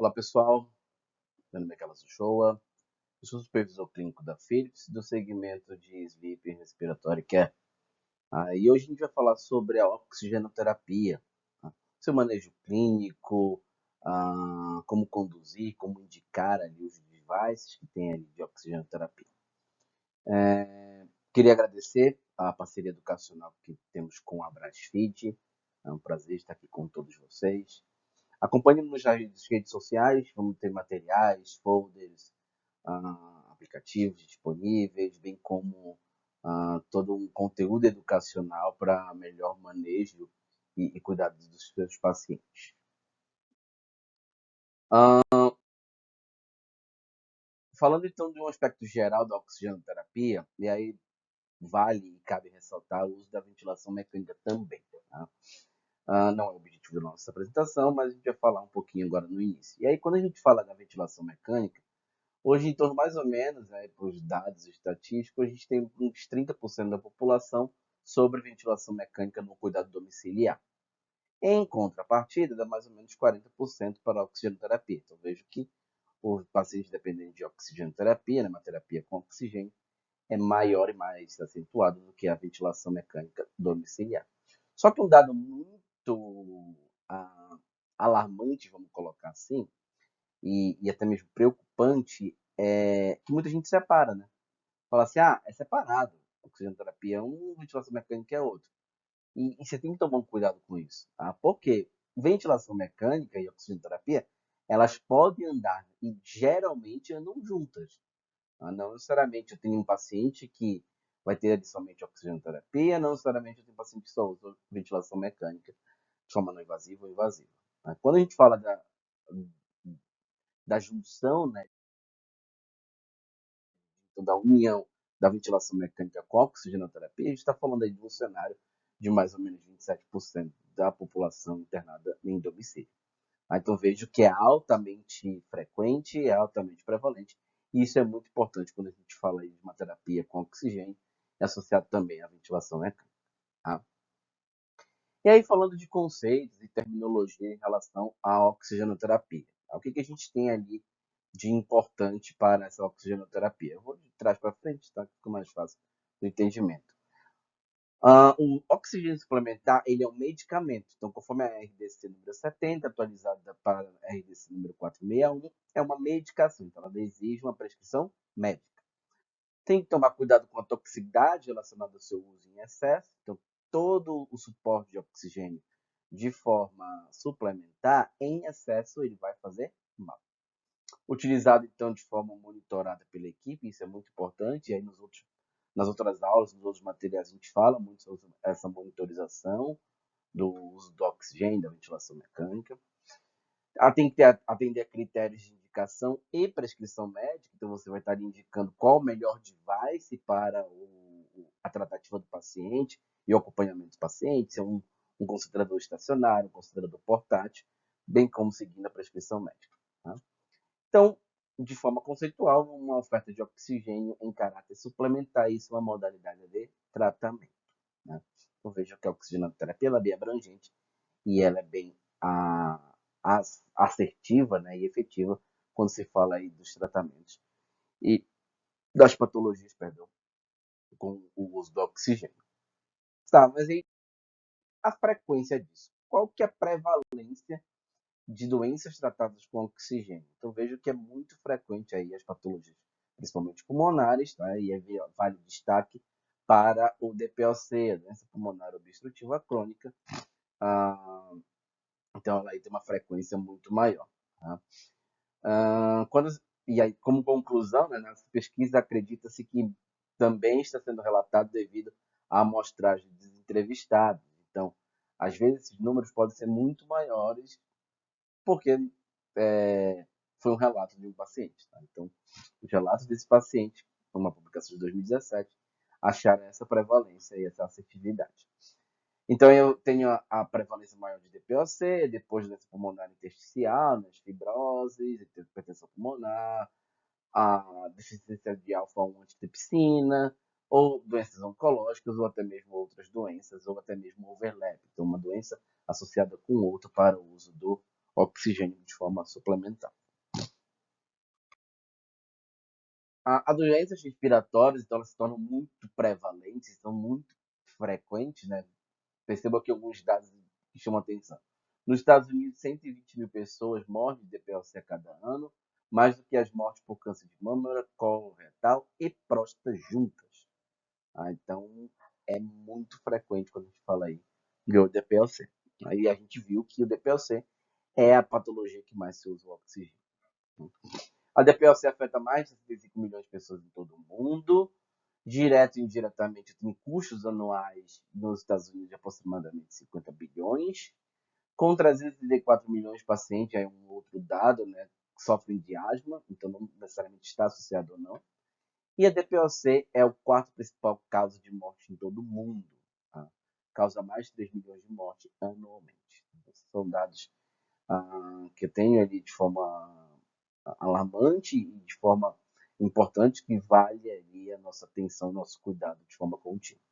Olá pessoal, meu nome é Carlos Uchoa, eu sou supervisor clínico da Philips do segmento de Sleep Respiratory Care. E hoje a gente vai falar sobre a oxigenoterapia, seu manejo clínico, como conduzir, como indicar ali os devices que tem ali de oxigenoterapia. Queria agradecer a parceria educacional que temos com a Brasfeed, é um prazer estar aqui com todos vocês. Acompanhe-nos nas redes sociais, vamos ter materiais, folders, aplicativos disponíveis, bem como todo um conteúdo educacional para melhor manejo e cuidado dos seus pacientes. Falando então de um aspecto geral da oxigenoterapia, e aí vale e cabe ressaltar o uso da ventilação mecânica também. Tá? Não é o objetivo da nossa apresentação, mas a gente vai falar um pouquinho agora no início. E aí, quando a gente fala da ventilação mecânica, hoje, em torno mais ou menos, para os dados estatísticos, a gente tem uns 30% da população sobre ventilação mecânica no cuidado domiciliar. Em contrapartida, dá mais ou menos 40% para a oxigenoterapia. Então, vejo que o paciente dependente de oxigenoterapia, né, uma terapia com oxigênio, é maior e mais acentuado do que a ventilação mecânica domiciliar. Só que um dado muito alarmante, vamos colocar assim, e até mesmo preocupante, é que muita gente separa, né? Fala assim, é separado. Oxigenoterapia é um, ventilação mecânica é outro. E você tem que tomar um cuidado com isso, tá? Porque ventilação mecânica e oxigenoterapia, elas podem andar e geralmente andam juntas. Tá? Não necessariamente eu tenho um paciente que vai ter adicionalmente oxigenoterapia, não necessariamente eu tenho um paciente que só usa ventilação mecânica de forma não invasiva ou invasiva. Tá? Quando a gente fala da junção, né, então, da união da ventilação mecânica com a oxigenoterapia, a gente está falando aí de um cenário de mais ou menos 27% da população internada em domicílio. Então vejo que é altamente frequente, é altamente prevalente, e isso é muito importante quando a gente fala aí de uma terapia com oxigênio, associado também à ventilação mecânica. Tá? E aí falando de conceitos e terminologia em relação à oxigenoterapia. O que a gente tem ali de importante para essa oxigenoterapia? Eu vou de trás para frente, tá? Fica mais fácil do entendimento. O oxigênio suplementar, ele é um medicamento. Então, conforme a RDC número 70, atualizada para a RDC número 461, é uma medicação. Então, ela exige uma prescrição médica. Tem que tomar cuidado com a toxicidade relacionada ao seu uso em excesso. Então, todo o suporte de oxigênio de forma suplementar, em excesso, ele vai fazer mal. Utilizado, então, de forma monitorada pela equipe, isso é muito importante. E aí, nas outras aulas, nos outros materiais, a gente fala muito sobre essa monitorização do uso do oxigênio, da ventilação mecânica. Ela tem que atender a critérios de indicação e prescrição médica, então você vai estar indicando qual o melhor device para a tratativa do paciente e o acompanhamento do paciente, se é um concentrador estacionário, um concentrador portátil, bem como seguindo a prescrição médica. Tá? Então, de forma conceitual, uma oferta de oxigênio em caráter suplementar, isso é uma modalidade de tratamento. Né? Então, veja que a oxigenoterapia ela é bem abrangente e ela é bem assertiva, né, e efetiva quando se fala aí dos tratamentos e das patologias, perdão, com o uso do oxigênio. Tá, mas aí a frequência disso. Qual que é a prevalência de doenças tratadas com oxigênio? Então vejo que é muito frequente aí as patologias, principalmente pulmonares, tá? E aí vale destaque para o DPOC, a doença pulmonar obstrutiva crônica. Então ela aí tem uma frequência muito maior. Tá? Quando, e aí, como conclusão, né, nessa pesquisa acredita-se que também está sendo relatado devido à amostragem dos entrevistados. Então, às vezes esses números podem ser muito maiores porque foi um relato de um paciente. Tá? Então, os relatos desse paciente, uma publicação de 2017, acharam essa prevalência e essa assertividade. Então, eu tenho a prevalência maior de DPOC, depois doença pulmonar intersticial, né, fibroses, hipertensão pulmonar, a deficiência de alfa-1 antitripsina, ou doenças oncológicas, ou até mesmo outras doenças, ou até mesmo overlap. Então, uma doença associada com outra para o uso do oxigênio de forma suplementar. As doenças respiratórias, então, elas se tornam muito prevalentes, são muito frequentes, né? Perceba aqui alguns dados que chamam a atenção. Nos Estados Unidos, 120 mil pessoas morrem de DPLC a cada ano, mais do que as mortes por câncer de mama, colo retal e próstata juntas. Então, é muito frequente quando a gente fala aí de DPLC. Aí a gente viu que o DPLC é a patologia que mais se usa o oxigênio. A DPLC afeta mais de 65 milhões de pessoas em todo o mundo. Direto e indiretamente, tem custos anuais nos Estados Unidos de aproximadamente 50 bilhões. Com 334 milhões de pacientes, é um outro dado, né, que sofrem de asma, então não necessariamente está associado ou não. E a DPOC é o quarto principal causa de morte em todo o mundo. Tá? Causa mais de 3 milhões de mortes anualmente. Esses são dados que eu tenho ali de forma alarmante e de forma importante que vale ali a nossa atenção, nosso cuidado de forma contínua.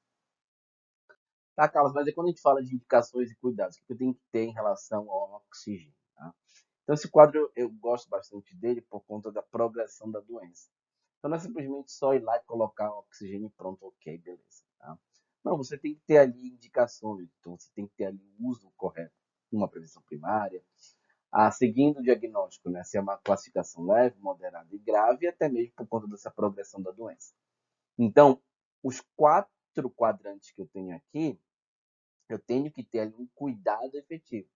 Tá, Carlos, mas é quando a gente fala de indicações e cuidados, o que eu tenho que ter em relação ao oxigênio? Tá? Então, esse quadro eu gosto bastante dele por conta da progressão da doença. Então, não é simplesmente só ir lá e colocar o oxigênio e pronto, ok, beleza. Tá? Não, você tem que ter ali indicações, então você tem que ter ali o uso correto, uma prevenção primária, seguindo o diagnóstico, né, se é uma classificação leve, moderada e grave, até mesmo por conta dessa progressão da doença. Então, os 4 quadrantes que eu tenho aqui, eu tenho que ter ali um cuidado efetivo.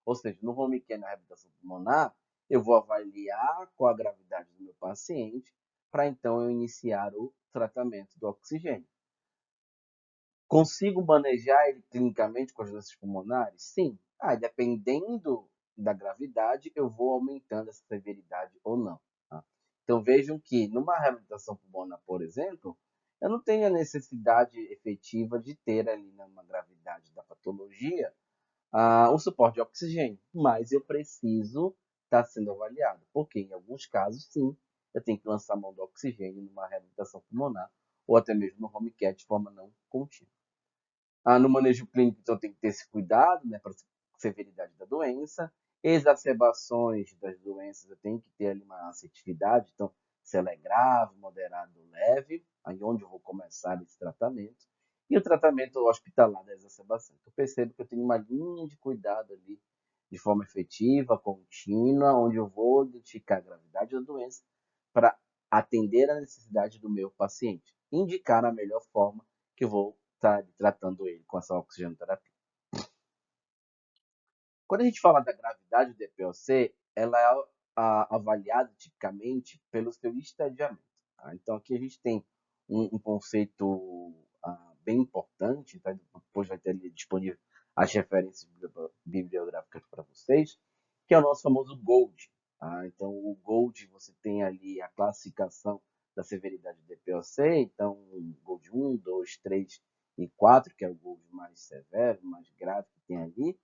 Ou seja, no home care, na reabilitação pulmonar, eu vou avaliar qual a gravidade do meu paciente para então eu iniciar o tratamento do oxigênio. Consigo manejar ele clinicamente com as doenças pulmonares? Sim. Dependendo da gravidade, eu vou aumentando essa severidade ou não. Tá? Então vejam que numa reabilitação pulmonar, por exemplo, eu não tenho a necessidade efetiva de ter ali numa gravidade da patologia o suporte de oxigênio, mas eu preciso estar sendo avaliado, porque em alguns casos, sim, eu tenho que lançar mão do oxigênio numa reabilitação pulmonar ou até mesmo no home care de forma não contínua. No manejo clínico, então, tem que ter esse cuidado, né, para a severidade da doença. Exacerbações das doenças, eu tenho que ter ali uma assertividade, então, se ela é grave, moderada ou leve, aí onde eu vou começar esse tratamento. E o tratamento hospitalar da exacerbação. Eu percebo que eu tenho uma linha de cuidado ali, de forma efetiva, contínua, onde eu vou identificar a gravidade da doença para atender a necessidade do meu paciente, indicar a melhor forma que eu vou estar tratando ele com essa oxigenoterapia. Quando a gente fala da gravidade do DPOC, ela é avaliada tipicamente pelo seu estadiamento. Tá? Então, aqui a gente tem um conceito bem importante, tá? Depois vai ter ali disponível as referências bibliográficas para vocês, que é o nosso famoso GOLD. Tá? Então, o GOLD, você tem ali a classificação da severidade do DPOC, então GOLD 1, 2, 3 e 4, que é o GOLD mais severo, mais grave que tem ali.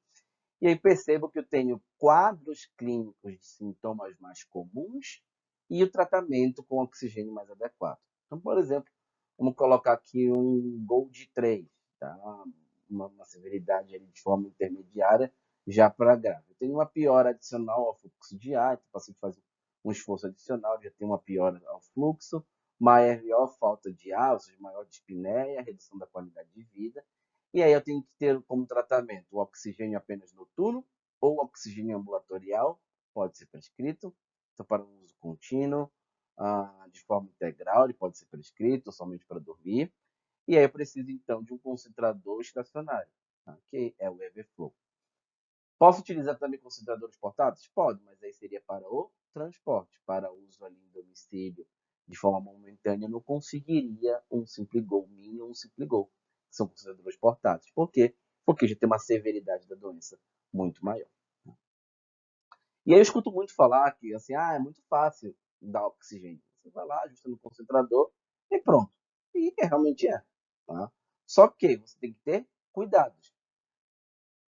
E aí percebo que eu tenho quadros clínicos de sintomas mais comuns e o tratamento com oxigênio mais adequado. Então, por exemplo, vamos colocar aqui um GOLD 3, tá? Uma severidade ali de forma intermediária já para grave. Eu tenho uma piora adicional ao fluxo de ar, então o paciente faz um esforço adicional, já tem uma piora ao fluxo, maior falta de ar, ou seja, maior dispneia, redução da qualidade de vida. E aí eu tenho que ter como tratamento o oxigênio apenas noturno ou oxigênio ambulatorial, pode ser prescrito, então para um uso contínuo, de forma integral, ele pode ser prescrito somente para dormir. E aí eu preciso então de um concentrador estacionário, tá? Que é o Everflow. Posso utilizar também concentradores portáteis? Pode, mas aí seria para o transporte, para uso ali em domicílio de forma momentânea, eu não conseguiria um SimplyGo Mini ou um SimplyGo, que são concentradores portáteis. Por quê? Porque já tem uma severidade da doença muito maior. E aí eu escuto muito falar que assim, é muito fácil dar oxigênio. Você vai lá, ajusta no concentrador e pronto. E realmente é. Tá? Só que você tem que ter cuidados.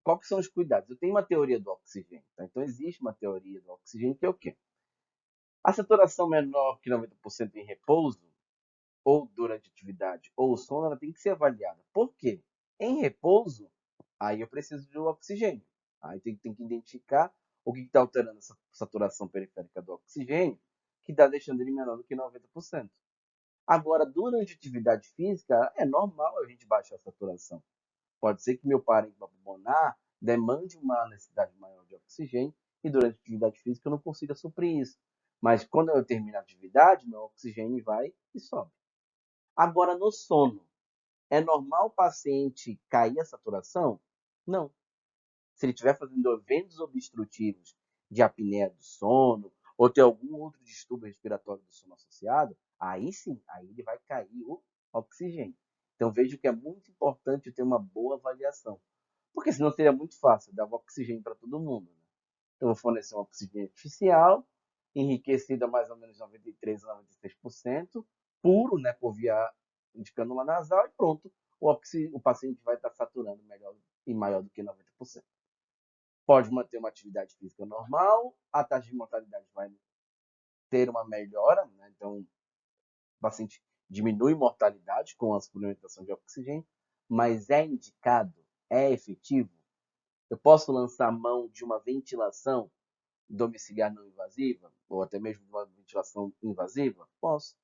Qual que são os cuidados? Eu tenho uma teoria do oxigênio. Tá? Então, existe uma teoria do oxigênio que é o quê? A saturação menor que 90% em repouso, ou durante a atividade, ou sono, ela tem que ser avaliada. Por quê? Em repouso, aí eu preciso de oxigênio. Aí tem que identificar O que está alterando essa saturação periférica do oxigênio, que está deixando ele menor do que 90%. Agora, durante a atividade física, é normal a gente baixar a saturação. Pode ser que meu parênquima pulmonar demande uma necessidade maior de oxigênio e durante a atividade física eu não consiga suprir isso. Mas quando eu termino a atividade, meu oxigênio vai e sobe. Agora, no sono, é normal o paciente cair a saturação? Não. Se ele estiver fazendo eventos obstrutivos de apneia do sono, ou ter algum outro distúrbio respiratório do sono associado, aí sim, aí ele vai cair o oxigênio. Então vejo que é muito importante ter uma boa avaliação. Porque senão seria muito fácil, dar oxigênio para todo mundo. Né? Então vou fornecer um oxigênio artificial, enriquecido a mais ou menos 93% a 96%, puro, né, por via de cânula nasal, e pronto. O paciente vai estar saturando melhor e maior do que 90%. Pode manter uma atividade física normal, a taxa de mortalidade vai ter uma melhora, né? Então o paciente diminui mortalidade com a suplementação de oxigênio, mas é indicado, é efetivo. Eu posso lançar mão de uma ventilação domiciliar não invasiva, ou até mesmo de uma ventilação invasiva? Posso.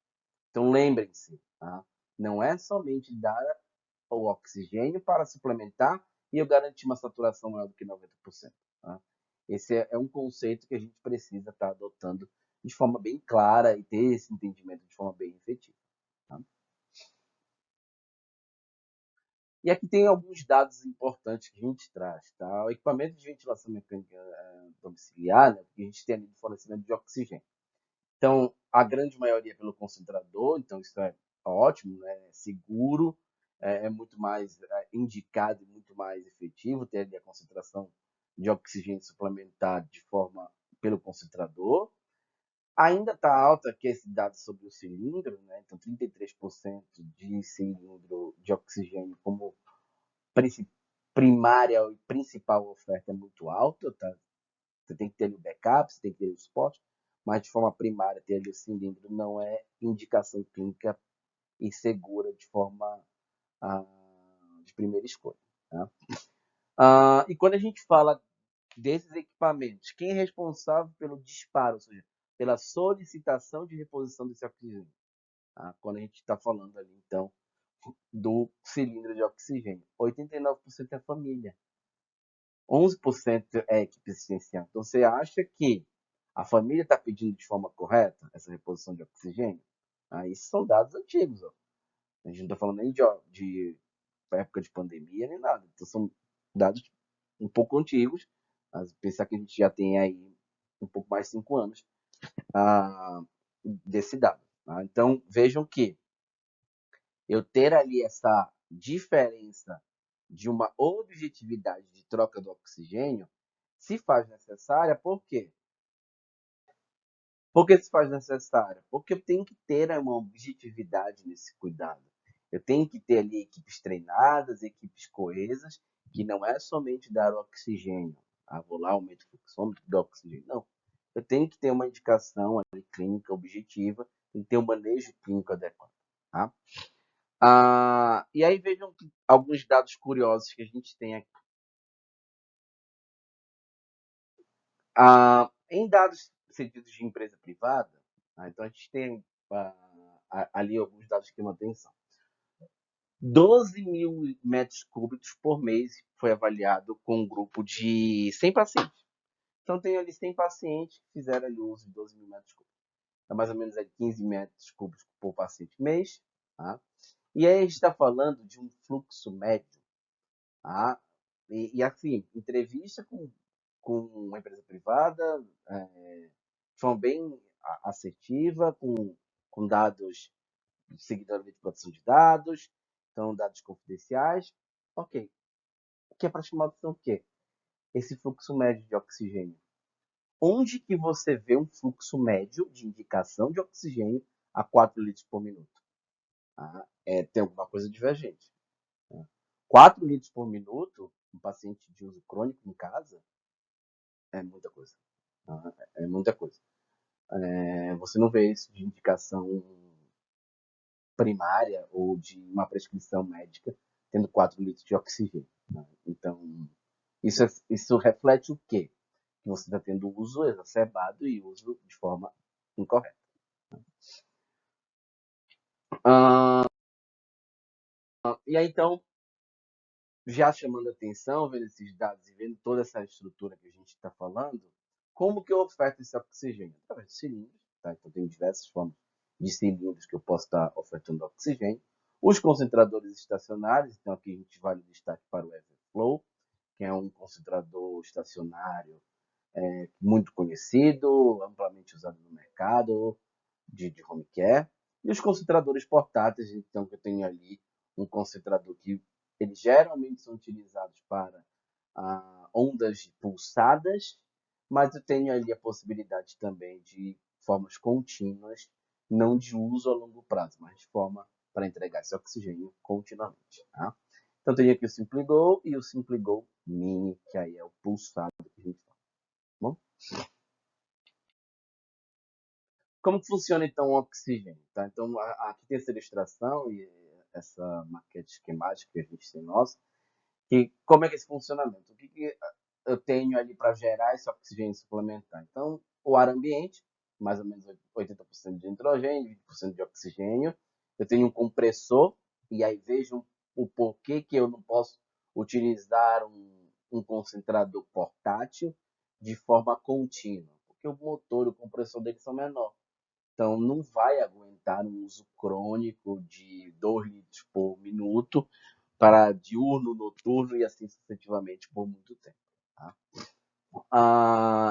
Então lembrem-se, tá? Não é somente dar o oxigênio para suplementar e eu garantir uma saturação maior do que 90%. Tá? Esse é um conceito que a gente precisa estar adotando de forma bem clara e ter esse entendimento de forma bem efetiva. Tá? E aqui tem alguns dados importantes que a gente traz. Tá? O equipamento de ventilação mecânica domiciliar, né, porque a gente tem ali de fornecimento de oxigênio. Então, a grande maioria é pelo concentrador, então isso é ótimo, né? É seguro, é muito mais indicado e muito mais efetivo ter ali a concentração de oxigênio suplementar de forma pelo concentrador. Ainda está alta aqui esse dado sobre o cilindro, né? Então 33% de cilindro de oxigênio como primária e principal oferta é muito alta, tá? Você tem que ter ali o backup, você tem que ter o suporte, mas de forma primária ter ali o cilindro não é indicação clínica e segura de forma ah, de primeira escolha. Tá? E quando a gente fala desses equipamentos, quem é responsável pelo disparo, ou seja, pela solicitação de reposição desse oxigênio? Tá? Quando a gente está falando ali, então, do cilindro de oxigênio, 89% é a família. 11% é equipe assistencial. Então, você acha que a família está pedindo de forma correta essa reposição de oxigênio? Isso são dados antigos. Ó. A gente não está falando nem de época de pandemia nem nada. Então, são dados um pouco antigos. Mas pensar que a gente já tem aí um pouco mais de 5 anos desse dado. Tá? Então, vejam que eu ter ali essa diferença de uma objetividade de troca do oxigênio se faz necessária, por quê? Por que se faz necessária? Porque eu tenho que ter uma objetividade nesse cuidado. Eu tenho que ter ali equipes treinadas, equipes coesas, que não é somente dar o oxigênio. Vou lá, aumento o fluxômetro do oxigênio. Não. Eu tenho que ter uma indicação ali, clínica objetiva, tem que ter um manejo clínico adequado. Tá? E aí vejam alguns dados curiosos que a gente tem aqui. Em dados cedidos de empresa privada, então a gente tem ali alguns dados que mantêm atenção. 12 mil metros cúbicos por mês foi avaliado com um grupo de 100 pacientes. Então tem ali 100 pacientes que fizeram ali uso de 12 mil metros cúbicos. É mais ou menos 15 metros cúbicos por paciente mês. Tá? E aí a gente está falando de um fluxo médio. Tá? E assim, entrevista com uma empresa privada, de forma bem assertiva, com dados seguidamente de proteção de dados, então dados confidenciais. Ok. O que é para chamar atenção o quê? Esse fluxo médio de oxigênio. Onde que você vê um fluxo médio de indicação de oxigênio a 4 litros por minuto? Tem alguma coisa divergente. Tá? 4 litros por minuto, um paciente de uso crônico em casa, é muita coisa. Tá? É muita coisa. Você não vê isso de indicação primária ou de uma prescrição médica tendo 4 litros de oxigênio. Né? Então, isso reflete o quê? que você está tendo uso exacerbado e uso de forma incorreta. E aí, então, já chamando a atenção, vendo esses dados e vendo toda essa estrutura que a gente está falando, como que eu oferto esse oxigênio? Através de cilindros, tá? Então, tem diversas formas de cilindros que eu posso estar ofertando oxigênio. Os concentradores estacionários, então aqui a gente vale o destaque para o Everflow, que é um concentrador estacionário muito conhecido, amplamente usado no mercado de home care. E os concentradores portáteis, então, que eu tenho ali um concentrador que eles geralmente são utilizados para ondas pulsadas, mas eu tenho ali a possibilidade também de formas contínuas, não de uso a longo prazo, mas de forma para entregar esse oxigênio continuamente. Tá? Então, tenho aqui o SimpliGo e o SimpliGo Mini, que aí é o pulsado que a gente fala. Bom? Como que funciona então o oxigênio? Tá? Então, aqui tem essa ilustração e essa maquete esquemática que a gente tem nossa, que como é que é esse funcionamento? O que eu tenho ali para gerar esse oxigênio suplementar? Então, o ar ambiente, mais ou menos 80% de nitrogênio, 20% de oxigênio. Eu tenho um compressor, e aí vejam o porquê que eu não posso utilizar um concentrador portátil de forma contínua. Porque o motor e o compressor dele são menores. Então, não vai aguentar um uso crônico de 2 litros por minuto para diurno, noturno e assim sucessivamente por muito tempo. Tá?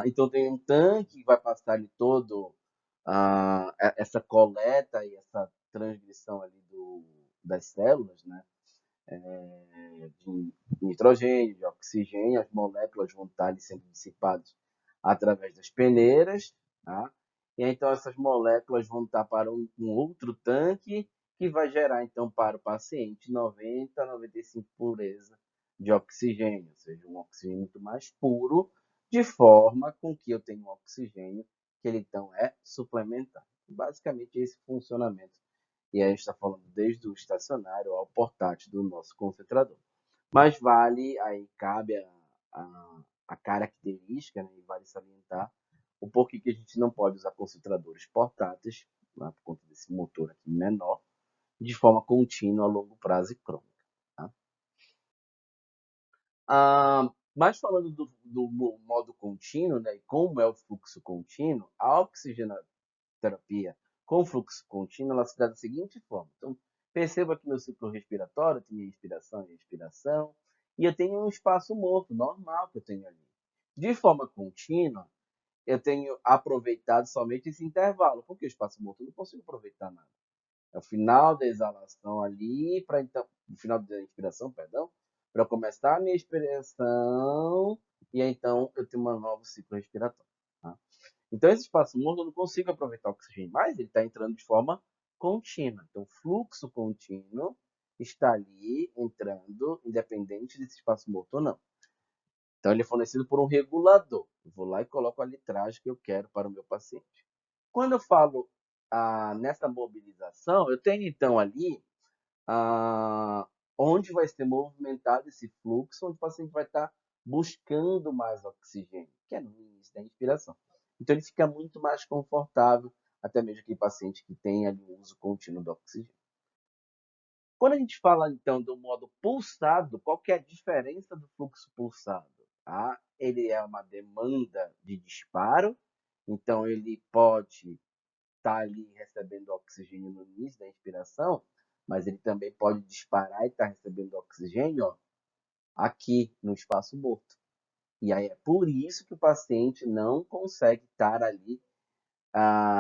Então, tem um tanque que vai passar ali todo essa coleta e essa transmissão ali das células, né? De nitrogênio, de oxigênio, as moléculas vão estar ali sendo dissipadas através das peneiras, tá? E então essas moléculas vão estar para um outro tanque que vai gerar então para o paciente 90 a 95 pureza de oxigênio, ou seja, um oxigênio muito mais puro, de forma com que eu tenha um oxigênio que ele então é suplementar. Basicamente esse funcionamento. E aí a gente está falando desde o estacionário ao portátil do nosso concentrador. Mas vale, aí cabe a característica, né, e vale salientar o porquê que a gente não pode usar concentradores portáteis, né, por conta desse motor aqui menor, de forma contínua, a longo prazo e crônica. Tá? Mas falando do modo contínuo, né, e como é o fluxo contínuo, a oxigenoterapia com fluxo contínuo, ela se dá da seguinte forma. Então, perceba que meu ciclo respiratório tem inspiração e expiração, e eu tenho um espaço morto normal que eu tenho ali. De forma contínua, eu tenho aproveitado somente esse intervalo, porque o espaço morto eu não consigo aproveitar nada. É o final da exalação ali, para então, o final da inspiração, perdão, para começar a minha expiração, e aí, então eu tenho um novo ciclo respiratório. Tá? Então, esse espaço morto eu não consigo aproveitar o oxigênio, mas ele está entrando de forma contínua. Então, o fluxo contínuo está ali entrando, independente desse espaço morto ou não. Então, ele é fornecido por um regulador. Eu vou lá e coloco a litragem que eu quero para o meu paciente. Quando eu falo nessa mobilização, eu tenho então ali ah, onde vai ser movimentado esse fluxo, onde o paciente vai estar buscando mais oxigênio, que é no início da inspiração. Então ele fica muito mais confortável, até mesmo aquele paciente que tem ali o uso contínuo do oxigênio. Quando a gente fala então do modo pulsado, qual que é a diferença do fluxo pulsado? Ele é uma demanda de disparo, então ele pode estar ali recebendo oxigênio no início da inspiração, mas ele também pode disparar e estar recebendo oxigênio aqui no espaço morto. E aí é por isso que o paciente não consegue estar ali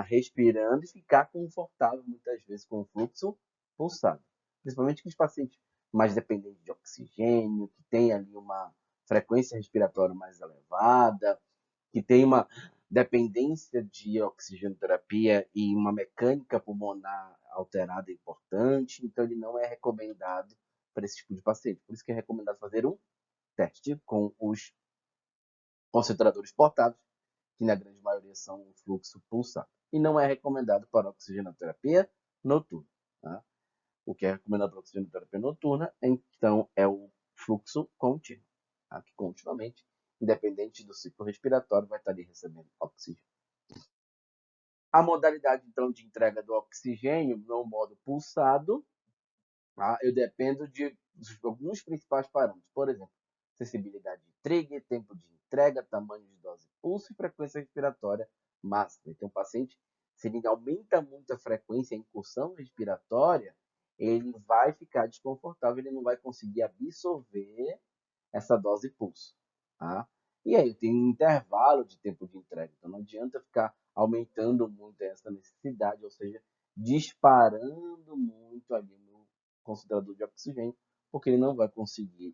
respirando e ficar confortável muitas vezes com o fluxo pulsado. Principalmente os pacientes mais dependentes de oxigênio, que tem ali uma frequência respiratória mais elevada, que tem uma dependência de oxigenoterapia e uma mecânica pulmonar alterada importante, então ele não é recomendado para esse tipo de paciente. Por isso que é recomendado fazer um teste com os concentradores portáteis, que na grande maioria são o fluxo pulsado. E não é recomendado para oxigenoterapia noturna. Tá? O que é recomendado para oxigenoterapia noturna, então, é o fluxo contínuo, tá? Que continuamente independente do ciclo respiratório, vai estar ali recebendo oxigênio. A modalidade, então, de entrega do oxigênio no modo pulsado, tá? Eu dependo de alguns principais parâmetros. Por exemplo, sensibilidade de trigger, tempo de entrega, tamanho de dose, pulso e frequência respiratória máxima. Então, o paciente, se ele aumenta muito a frequência, a incursão respiratória, ele vai ficar desconfortável, ele não vai conseguir absorver essa dose pulso. Tá? E aí tem um intervalo de tempo de entrega. Então não adianta ficar aumentando muito essa necessidade, ou seja, disparando muito ali no concentrador de oxigênio, porque ele não vai conseguir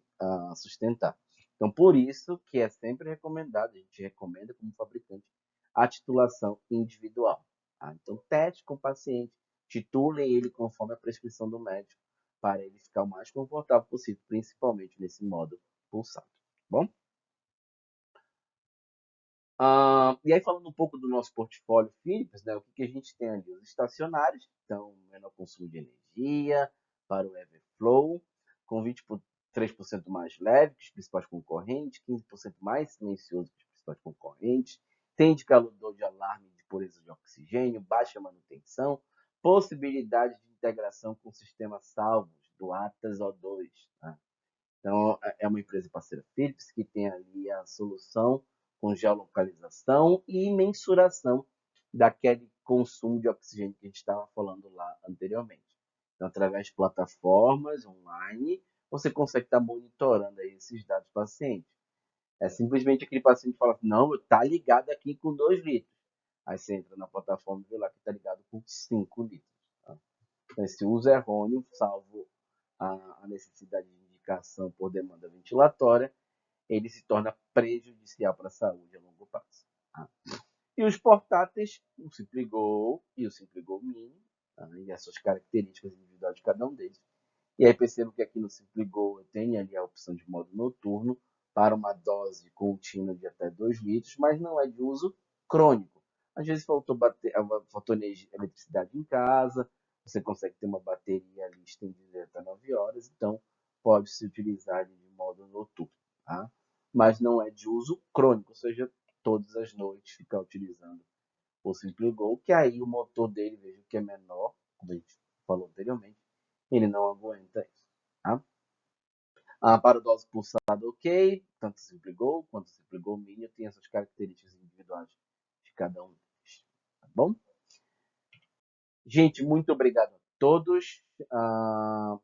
sustentar. Então, por isso que é sempre recomendado, a gente recomenda como fabricante, a titulação individual. Tá? Então, teste com o paciente, titule ele conforme a prescrição do médico, para ele ficar o mais confortável possível, principalmente nesse modo pulsado. Bom? E aí, falando um pouco do nosso portfólio Philips, né, o que a gente tem ali? Os estacionários, então, menor consumo de energia, para o Everflow, com 23% mais leve que os principais concorrentes, 15% mais silencioso que os principais concorrentes, tem indicador de alarme de pureza de oxigênio, baixa manutenção, possibilidade de integração com sistemas salvos do ATAS O2. Tá? Então, é uma empresa parceira Philips que tem ali a solução com geolocalização e mensuração daquele consumo de oxigênio que a gente estava falando lá anteriormente. Então, através de plataformas online, você consegue estar monitorando aí esses dados do paciente. É simplesmente aquele paciente fala assim, não, está ligado aqui com 2 litros. Aí você entra na plataforma e vê lá que está ligado com 5 litros. Tá? Então, esse uso errôneo, salvo a necessidade de indicação por demanda ventilatória, ele se torna prejudicial para a saúde a longo prazo. Tá? E os portáteis, o SimplyGo e o SimplyGo Mini, tá? E as suas características individuais de cada um deles. E aí percebo que aqui no SimplyGo eu tenho ali a opção de modo noturno para uma dose contínua de até 2 litros, mas não é de uso crônico. Às vezes faltou eletricidade em casa, você consegue ter uma bateria ali estendida até 9 horas, então pode se utilizar de modo noturno. Tá? Mas não é de uso crônico, ou seja, todas as noites ficar utilizando o SimplyGo, que aí o motor dele, veja que é menor, como a gente falou anteriormente, ele não aguenta isso. Tá? Para o dose pulsada, ok, tanto o SimplyGo quanto o SimplyGo Mini tem essas características individuais de cada um deles. Tá bom? Gente, muito obrigado a todos.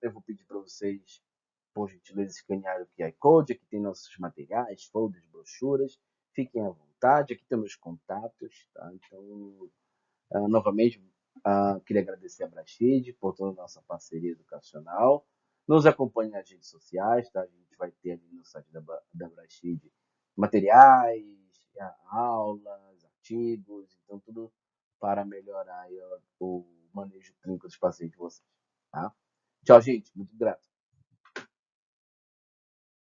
Eu vou pedir para vocês, por gentileza, escanear o QR Code. Aqui tem nossos materiais, folders, brochuras. Fiquem à vontade. Aqui tem meus contatos. Tá? Então, novamente, queria agradecer a Brasfeed por toda a nossa parceria educacional. Nos acompanhe nas redes sociais. Tá? A gente vai ter ali no site da Brasfeed materiais, aulas, artigos. Então, tudo para melhorar o manejo clínico dos pacientes de vocês. Tá? Tchau, gente.